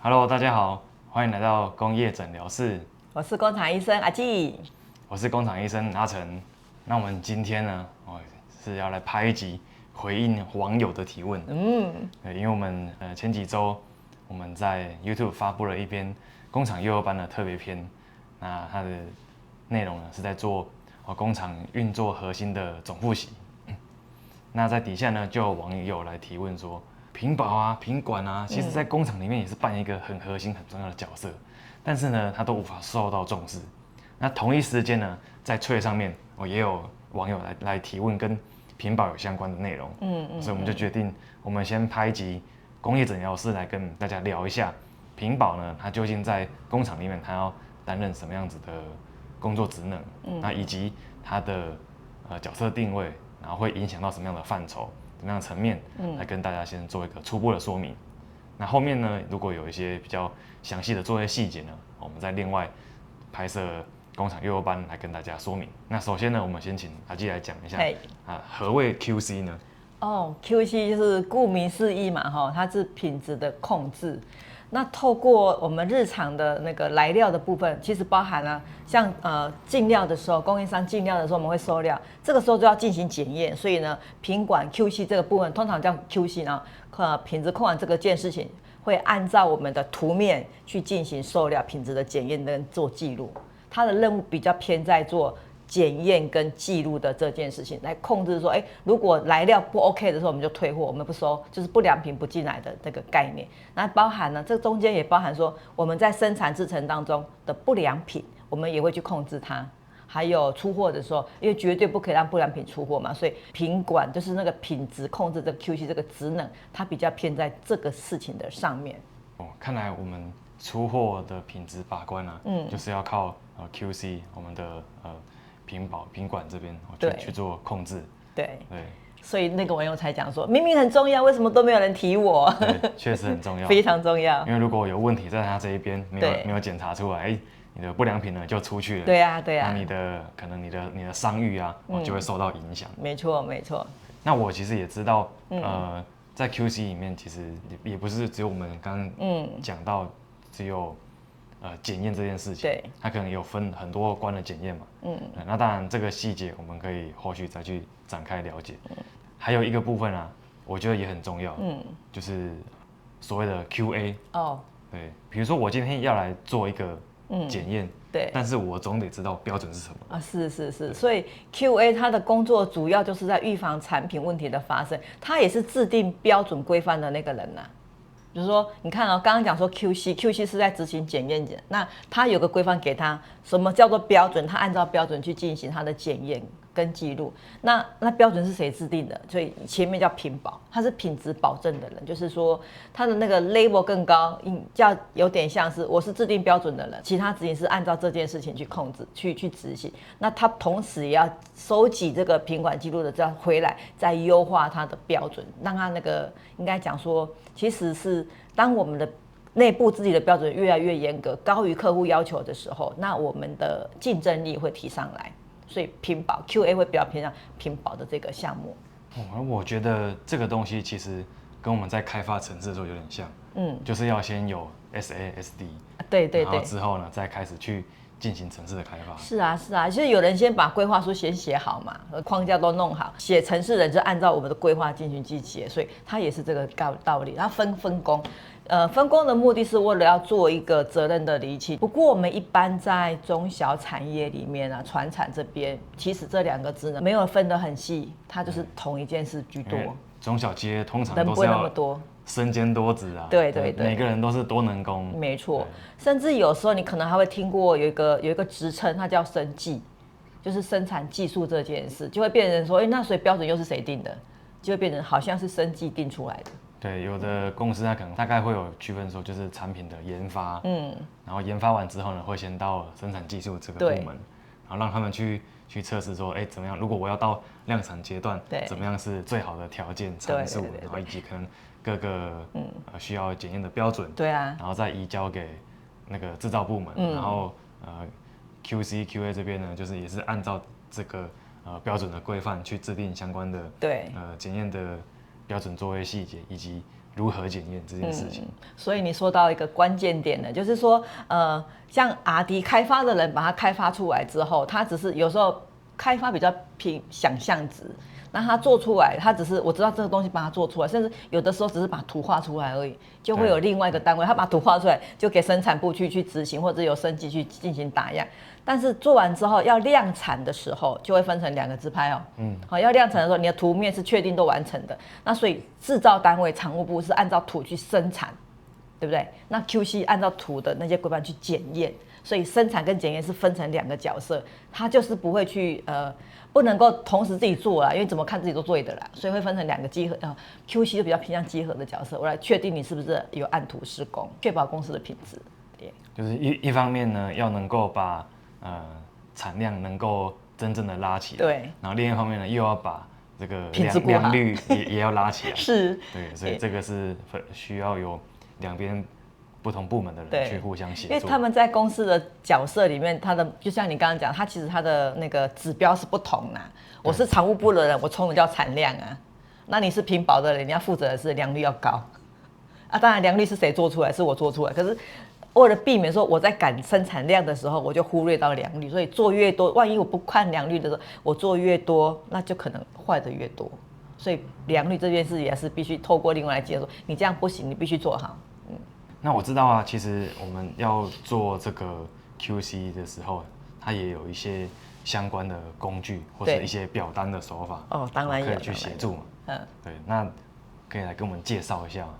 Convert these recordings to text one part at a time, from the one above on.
Hello，大家好，欢迎来到工业诊疗室。我是工厂医生阿纪。我是工厂医生阿成。那我们今天呢，是要来拍一集回应网友的提问。因为我们前几周我们在 YouTube 发布了一篇工厂幼儿班的特别篇，那它的内容呢是在做工厂运作核心的总复习。那在底下呢，就有网友来提问说，品保啊、品管啊，其实在工厂里面也是扮演一个很核心、很重要的角色，但是呢，它都无法受到重视。那同一时间呢，在Twitter上面，也有网友来提问跟品保有相关的内容。所以我们就决定，我们先拍一集工业诊疗室来跟大家聊一下品保呢，它究竟在工厂里面它要担任什么样子的工作职能，那以及它的角色定位。然后会影响到什么样的范畴、什么样的层面，来跟大家先做一个初步的说明。那后面呢，如果有一些比较详细的作业细节呢，我们再另外拍摄工厂幼儿班来跟大家说明。那首先呢，我们先请阿基来讲一下何谓 QC 呢？QC 就是顾名思义嘛，它是品质的控制。那透过我们日常的那个来料的部分，其实包含了像进料的时候，供应商进料的时候我们会收料，这个时候就要进行检验，所以呢，品管 QC 这个部分通常叫 QC 呢，品质控管这个件事情会按照我们的图面去进行收料品质的检验跟做记录，它的任务比较偏在做检验跟记录的这件事情，来控制说，如果来料不 OK 的时候，我们就退货，我们不收，就是不良品不进来的这个概念。那包含呢，这中间也包含说，我们在生产制程当中的不良品，我们也会去控制它。还有出货的时候，因为绝对不可以让不良品出货嘛，所以品管就是那个品质控制这个 QC 这个职能，它比较偏在这个事情的上面。看来我们出货的品质把关啊，就是要靠QC 我们的品管这边去做控制。对，所以那个网友才讲说，明明很重要，为什么都没有人提我？对，确实很重要，非常重要。因为如果有问题在他这一边没有检查出来，你的不良品呢就出去了。对啊，那可能你的商誉啊，就会受到影响。没错，没错。那我其实也知道，在 QC 里面，其实也不是只有我们刚刚讲到只有检验这件事情，对，它可能有分很多关的检验嘛。那当然这个细节我们可以后续再去展开了解。还有一个部分啊，我觉得也很重要，就是所谓的 QA。对，比如说我今天要来做一个检验，对，但是我总得知道标准是什么啊？是，所以 QA 它的工作主要就是在预防产品问题的发生，它也是制定标准规范的那个人呐。比如说，你看刚刚讲说 QC 是在执行检验的，那他有个规范给他，什么叫做标准？他按照标准去进行他的检验跟记录。那标准是谁制定的？所以前面叫品保，他是品质保证的人，就是说他的那个 label 更高，叫有点像是我是制定标准的人，其他执行是按照这件事情去控制、去执行。那他同时也要收集这个品管记录的，再回来再优化他的标准，让他那个应该讲说，其实是当我们的内部自己的标准越来越严格，高于客户要求的时候，那我们的竞争力会提上来。所以品保 QA 会比较偏向品保的这个项目。我觉得这个东西其实跟我们在开发程式的时候有点像，就是要先有 SASD， 对，然后之后呢再开始去进行程式的开发。是啊，其实有人先把规划书先写好嘛，框架都弄好，写程式人就按照我们的规划进行去写，所以它也是这个道理。它分工。分工的目的是为了要做一个责任的厘清。不过我们一般在中小产业里面啊，传产这边，其实这两个职能没有分得很细，它就是同一件事居多。中小企业通常人不会那么多，身兼多职啊。对，每个人都是多能工。没错，甚至有时候你可能还会听过有一个职称，它叫生技，就是生产技术这件事，就会变成说，那所以标准又是谁定的？就会变成好像是生技定出来的。对，有的公司它可能大概会有区分说，就是产品的研发，然后研发完之后呢，会先到生产技术这个部门，然后让他们去测试说，怎么样？如果我要到量产阶段，怎么样是最好的条件参数，然后以及可能各个需要检验的标准，对啊，然后再移交给那个制造部门，然后QC QA 这边呢，就是也是按照这个标准的规范去制定相关的检验的标准作业细节，以及如何检验这件事情。所以你说到一个关键点呢，就是说，像 R&D 开发的人把它开发出来之后，他只是有时候开发比较凭想象值，那他做出来，他只是我知道这个东西把它做出来，甚至有的时候只是把图画出来而已，就会有另外一个单位，他把图画出来就给生产部去执行，或者有升级去进行打样。但是做完之后要量产的时候，就会分成2个支派哦。好，要量产的时候，你的图面是确定都完成的，那所以制造单位厂务部是按照图去生产，对不对？那 QC 按照图的那些规范去检验，所以生产跟检验是分成2个角色，它就是不会去不能够同时自己做啦，因为怎么看自己都对的啦，所以会分成2个稽核QC 就比较偏向稽核的角色，我来确定你是不是有按图施工，确保公司的品质。就是一方面呢，要能够把产量能够真正的拉起来，对，然后另一方面呢，又要把这个品质良率也要拉起来，是，对，所以这个是需要有2边不同部门的人去互相协作，因为他们在公司的角色里面，他的就像你刚刚讲，他其实他的那个指标是不同的。我是常务部的人，我冲的叫产量啊，那你是品保的人，你要负责的是良率要高啊。当然良率是谁做出来，是我做出来，可是为了避免说我在赶生产量的时候，我就忽略到良率，所以做越多，万一我不看良率的时候，我做越多，那就可能坏的越多。所以良率这件事也是必须透过另外来介入，你这样不行，你必须做好。那我知道啊，其实我们要做这个 QC 的时候，它也有一些相关的工具或者一些表单的手法哦，当然可以去协助嘛。对，那可以来跟我们介绍一下吗？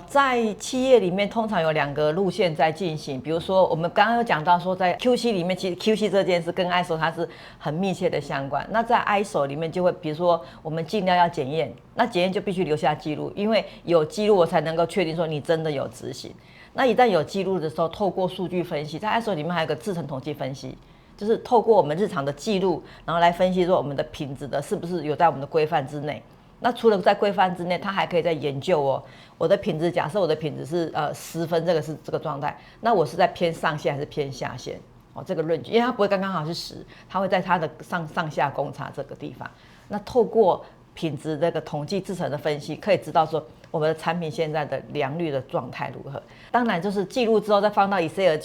在企业里面，通常有2个路线在进行。比如说，我们刚刚有讲到说，在 QC 里面，其实 QC 这件事跟 ISO 它是很密切的相关。那在 ISO 里面，就会比如说我们尽量要检验，那检验就必须留下记录，因为有记录我才能够确定说你真的有执行。那一旦有记录的时候，透过数据分析，在 ISO 里面还有个制程统计分析，就是透过我们日常的记录，然后来分析说我们的品质的是不是有在我们的规范之内。那除了在规范之内，它还可以再研究哦。我的品质，假设我的品质是10分，这个是这个状态，那我是在偏上限还是偏下限？哦，这个论据，因为它不会刚刚好是10，它会在它的上下公差这个地方。那透过品质这个统计制程的分析，可以知道说我们的产品现在的良率的状态如何。当然就是记录之后再放到 Excel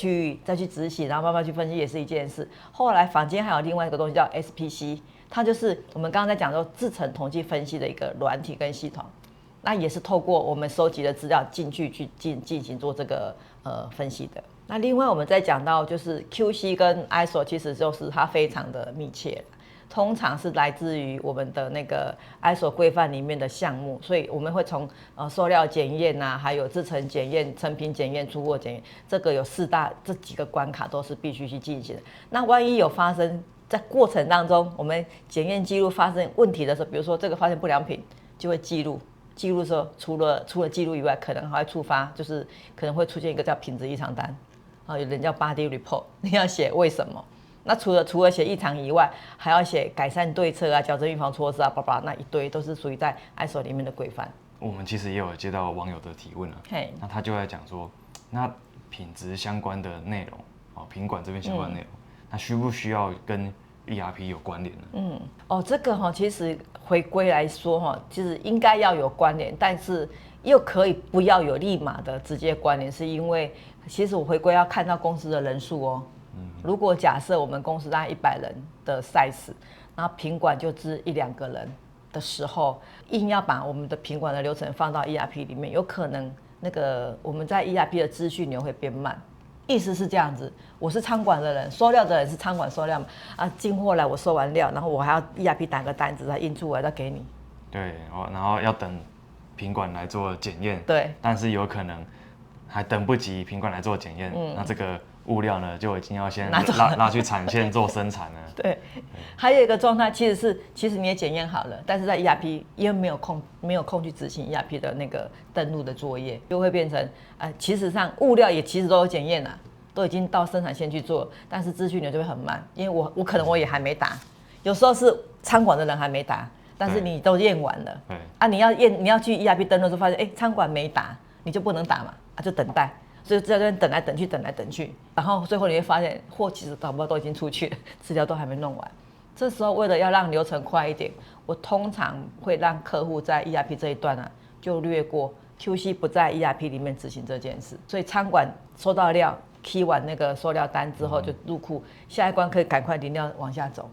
再去执行，然后慢慢去分析也是一件事。后来坊间还有另外一个东西叫 SPC。它就是我们刚刚在讲说制程统计分析的一个软体跟系统，那也是透过我们收集的资料进去进行做这个分析的。那另外我们在讲到就是 QC 跟 ISO， 其实就是它非常的密切，通常是来自于我们的那个 ISO 规范里面的项目，所以我们会从塑料检验啊，还有制程检验、成品检验、出货检验，这个有4大这几个关卡都是必须去进行的。那万一有发生在过程当中，我们检验记录发生问题的时候，比如说这个发现不良品，就会记录的时候，除了记录以外，可能还会触发，就是可能会出现一个叫品质异常单，有人叫 body report， 你要写为什么。那除了写异常以外，还要写改善对策啊、矫正预防措施啊，那一堆都是属于在 ISO 里面的规范。我们其实也有接到网友的提问啊，那他就在讲说，那品质相关的内容，品管这边相关的内容。那需不需要跟 ERP 有关联呢？这个其实回归来说其实应该要有关联，但是又可以不要有立马的直接关联，是因为其实我回归要看到公司的人数哦。如果假设我们公司大概100人的 size， 然后品管就只1-2个人的时候，硬要把我们的品管的流程放到 ERP 里面，有可能那个我们在 ERP 的资讯流会变慢。意思是这样子，我是仓管的人，收料的人是仓管收料嘛，进货来我收完料，然后我还要 ERP 打个单子，再印出来再给你。对，然后要等品管来做检验。对，但是有可能还等不及品管来做检验，那这个物料呢就已经要先拉去产线做生产了。对，还有一个状态其实你也检验好了，但是在 ERP 因为没有空去执行 ERP 的那个登录的作业，就会变成其实上物料也其实都有检验啦，都已经到生产线去做，但是资讯流就会很慢，因为我可能我也还没打，有时候是仓管的人还没打，但是你都验完了，你要去 ERP 登录的时候发现仓管没打，你就不能打嘛，就等待。所以在这边等来等去，然后最后你会发现货其实搞不好都已经出去了，资料都还没弄完。这时候为了要让流程快一点，我通常会让客户在 ERP 这一段就略过 QC 不在 ERP 里面执行这件事，所以仓管收到料 key 完那个收料单之后就入库，下一关可以赶快领料往下走。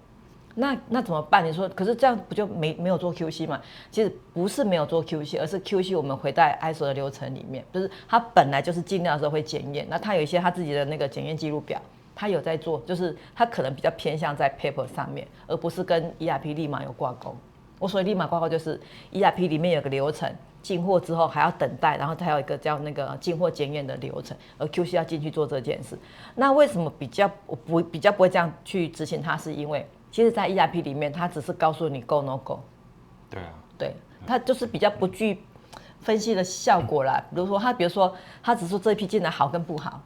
那怎么办？你说，可是这样不就没有做 QC 吗？其实不是没有做 QC， 而是 QC 我们回在 ISO 的流程里面，就是它本来就是进料的时候会检验，那它有一些它自己的那个检验记录表，它有在做，就是它可能比较偏向在 paper 上面，而不是跟 ERP 立马有挂钩。我所谓立马挂钩就是 ERP 里面有个流程，进货之后还要等待，然后还有一个叫那个进货检验的流程，而 QC 要进去做这件事。那为什么比较不会这样去执行它？是因为其实，在 ERP 里面，它只是告诉你 go no go。对啊。对，它就是比较不具分析的效果啦。比如说它只说这一批进来好跟不好，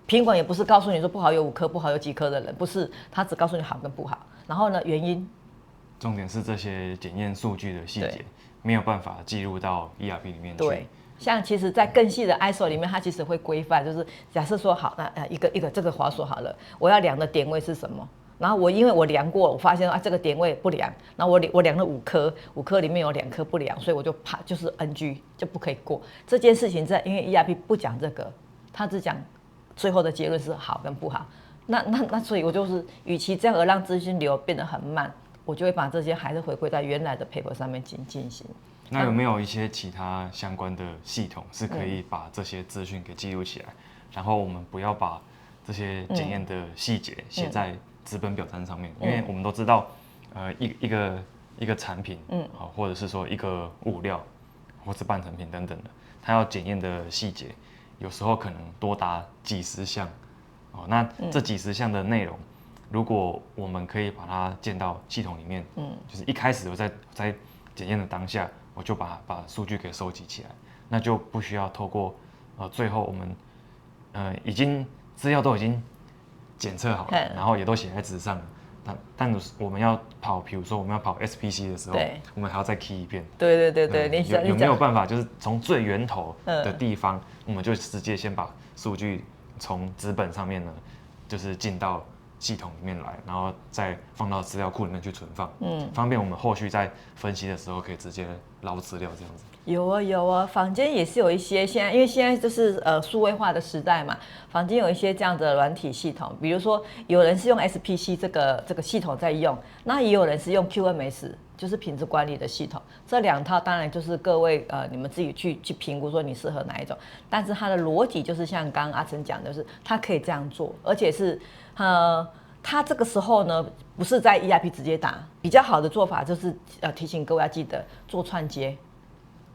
品管也不是告诉你说不好有5颗，不好有几颗的人，不是，它只告诉你好跟不好。然后呢，原因。重点是这些检验数据的细节没有办法记录到 ERP 里面去。对，像其实，在更细的 ISO 里面，它其实会规范，就是假设说好，那一个这个滑索好了，我要量的点位是什么？然后因为我量过，我发现这个点位不良，然后我量了5颗里面有2颗不良，所以我就就是 NG 就不可以过。这件事情因为 ERP 不讲这个，他只讲最后的结论是好跟不好。那所以我就是，与其这样而让资讯流变得很慢，我就会把这些还是回归在原来的 paper 上面进行。那有没有一些其他相关的系统是可以把这些资讯给记录起来，然后我们不要把这些检验的细节写在纸本表单上面？因为我们都知道，一个产品，或者是说一个物料，或是半成品等等的，它要检验的细节，有时候可能多达几十项。那这几十项的内容，如果我们可以把它建到系统里面，就是一开始我在检验的当下，我就把数据给收集起来，那就不需要透过最后我们已经资料都已经检测好了，然后也都写在纸上了。但我们要跑，比如说我们要跑 SPC 的时候，我们还要再 key 一遍。对，有没有办法，就是从最源头的地方，我们就直接先把数据从纸本上面呢，就是进到系统里面来，然后再放到资料库里面去存放，方便我们后续在分析的时候可以直接捞资料这样子。有啊，坊间也是有一些因为现在就是数位化的时代嘛，坊间有一些这样的软体系统，比如说有人是用 SPC 这个系统在用，那也有人是用 QMS， 就是品质管理的系统。这2套当然就是各位你们自己去评估说你适合哪一种，但是它的逻辑就是像刚刚阿成讲的，就是它可以这样做，而且是它这个时候呢不是在 ERP 直接打，比较好的做法就是提醒各位要记得做串接。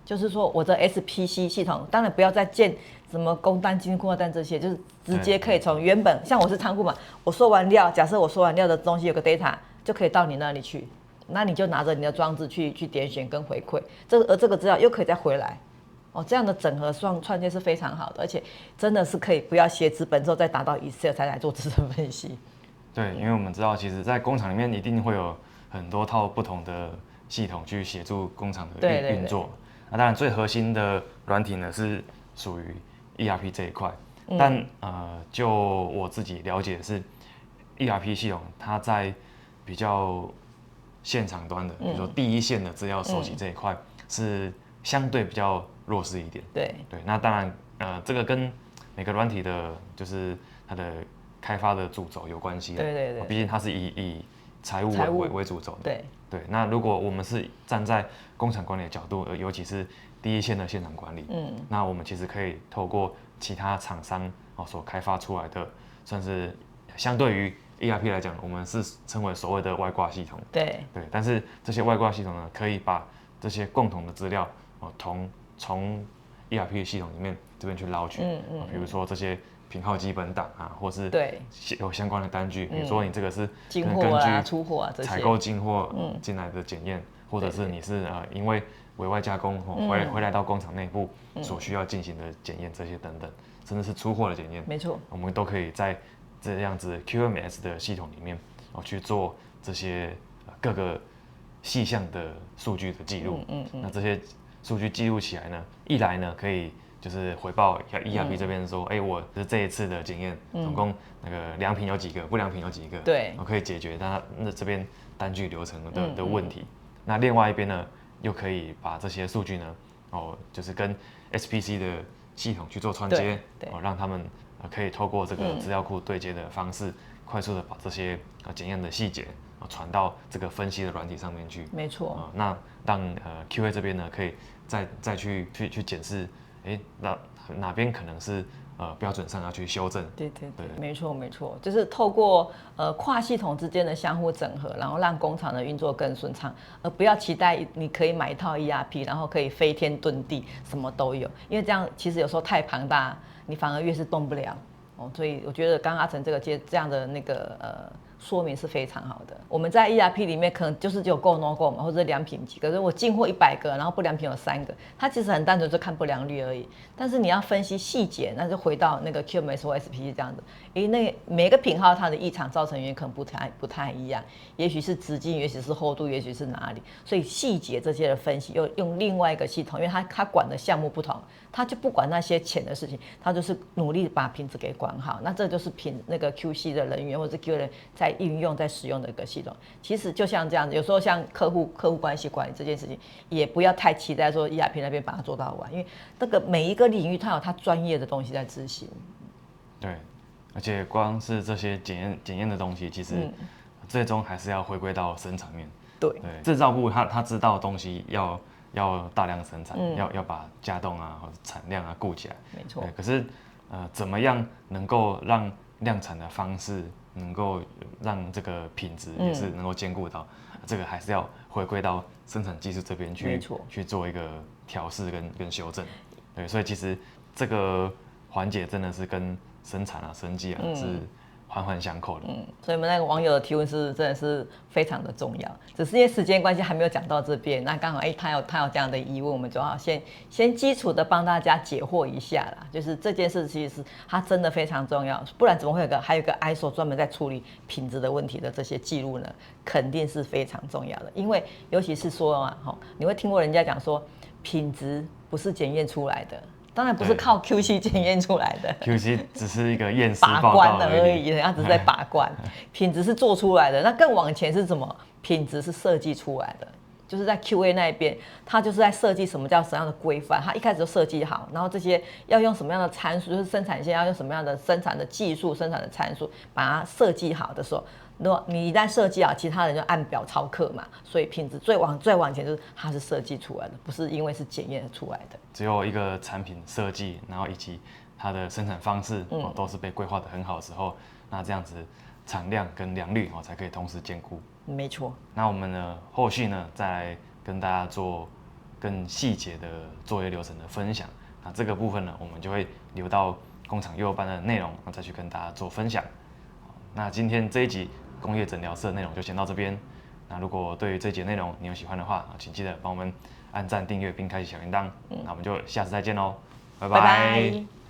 就是说，我的 SPC 系统当然不要再建什么工单、进货单这些，就是直接可以从原本，像我是仓库嘛，我收完料，假设我收完料的东西有个 data 就可以到你那里去，那你就拿着你的装置去点选跟回馈，而这个资料又可以再回来，这样的整合串接是非常好的，而且真的是可以不要写纸本之后再打到 Excel 才来做资料分析。对，因为我们知道，其实在工厂里面一定会有很多套不同的系统去协助工厂的运作。那当然，最核心的软体呢是属于 ERP 这一块，但就我自己了解的是 ，ERP 系统它在比较现场端的，比如说第一线的资料收集这一块，是相对比较弱势一点。对，那当然，这个跟每个软体的，就是它的开发的主轴有关系。对，毕竟它是以财务为主轴的。对，那如果我们是站在工厂管理的角度，尤其是第一线的现场管理，那我们其实可以透过其他厂商所开发出来的，算是相对于 ERP 来讲，我们是称为所谓的外挂系统。对，但是这些外挂系统呢，可以把这些共同的资料从 ERP 系统里面这边去捞取，比如说这些品号基本档啊，或是有相关的单据，比如说你这个是进货啊、出货啊这些采购进货进来的检验，或者是你是因为委外加工回来到工厂内部所需要进行的检验这些等等，甚至是出货的检验，没错，我们都可以在这样子 QMS 的系统里面去做这些各个细项的数据的记录。那这些数据记录起来呢，一来呢可以就是回报 ERP 这边说，我是这一次的检验，总共那个良品有几个，不良品有几个，我可以解决它这边单据流程的问题。那另外一边呢，又可以把这些数据呢，就是跟 SPC 的系统去做串接，让他们可以透过这个资料库对接的方式，快速的把这些检验的细节传到这个分析的软体上面去。没错。那让QA 这边呢，可以再去检视，哪边可能是标准上要去修正。对，没错，就是透过跨系统之间的相互整合，然后让工厂的运作更顺畅，而不要期待你可以买一套 ERP， 然后可以飞天遁地，什么都有，因为这样其实有时候太庞大，你反而越是动不了。所以我觉得刚刚阿成这样的那个说明是非常好的。我们在 ERP 里面可能就是只有 Go No Go 嘛，或者良品级，可是我进货100个，然后不良品有3个，它其实很单纯就看不良率而已。但是你要分析细节，那就回到那个 QMS 或 SPC 这样子，那每个品号它的异常造成原因可能不太一样，也许是直径，也许是厚度，也许是哪里，所以细节这些的分析又用另外一个系统，因为它管的项目不同，它就不管那些浅的事情，它就是努力把品质给管好。那这就是那个 QC 的人员或者是 Q 人在运用在使用的一个系统。其实就像这样子，有时候像客户关系管理这件事情，也不要太期待说 ERP 那边把它做到完，因为那个每一个领域它有它专业的东西在执行。对，而且光是这些检验的东西，其实最终还是要回归到生产面。对，制造部他知道的东西要大量生产，要把家动啊或者产量啊顾起来。没错。可是怎么样能够让量产的方式能够让这个品质也是能够兼顾到，这个还是要回归到生产技术这边去做一个调试跟修正。对，所以其实这个环节真的是跟生产啊、生技啊是环环相扣的。所以我们那个网友的提问真的是非常的重要，只是因为时间关系还没有讲到这边。那刚好他有这样的疑问，我们就要先基础的帮大家解惑一下啦。就是这件事其实是它真的非常重要，不然怎么会还有一个 ISO 专门在处理品质的问题的这些记录呢？肯定是非常重要的，因为尤其是说啊，你会听过人家讲说，品质不是检验出来的。当然不是靠 QC 检验出来的，QC 只是一个验尸把报告而已，人家只是在把关。品质是做出来的，那更往前是什么？品质是设计出来的，就是在 QA 那一边，它就是在设计什么样的规范，它一开始就设计好，然后这些要用什么样的参数，就是生产线要用什么样的生产的技术、生产的参数，把它设计好的时候。你一旦设计好，其他人就按表操课嘛，所以品质最往前就是它是设计出来的，不是因为是检验出来的。只有一个产品设计，然后以及它的生产方式都是被规划得很好的时候，那这样子产量跟良率才可以同时兼顾。没错。那我们呢后续呢再来跟大家做更细节的作业流程的分享。那这个部分呢，我们就会留到工厂幼幼班的内容，再去跟大家做分享。那今天这一集工业诊疗室的内容就先到这边。那如果对于这一节内容你有喜欢的话，请记得帮我们按赞、订阅并开启小铃铛。那我们就下次再见喽，拜拜。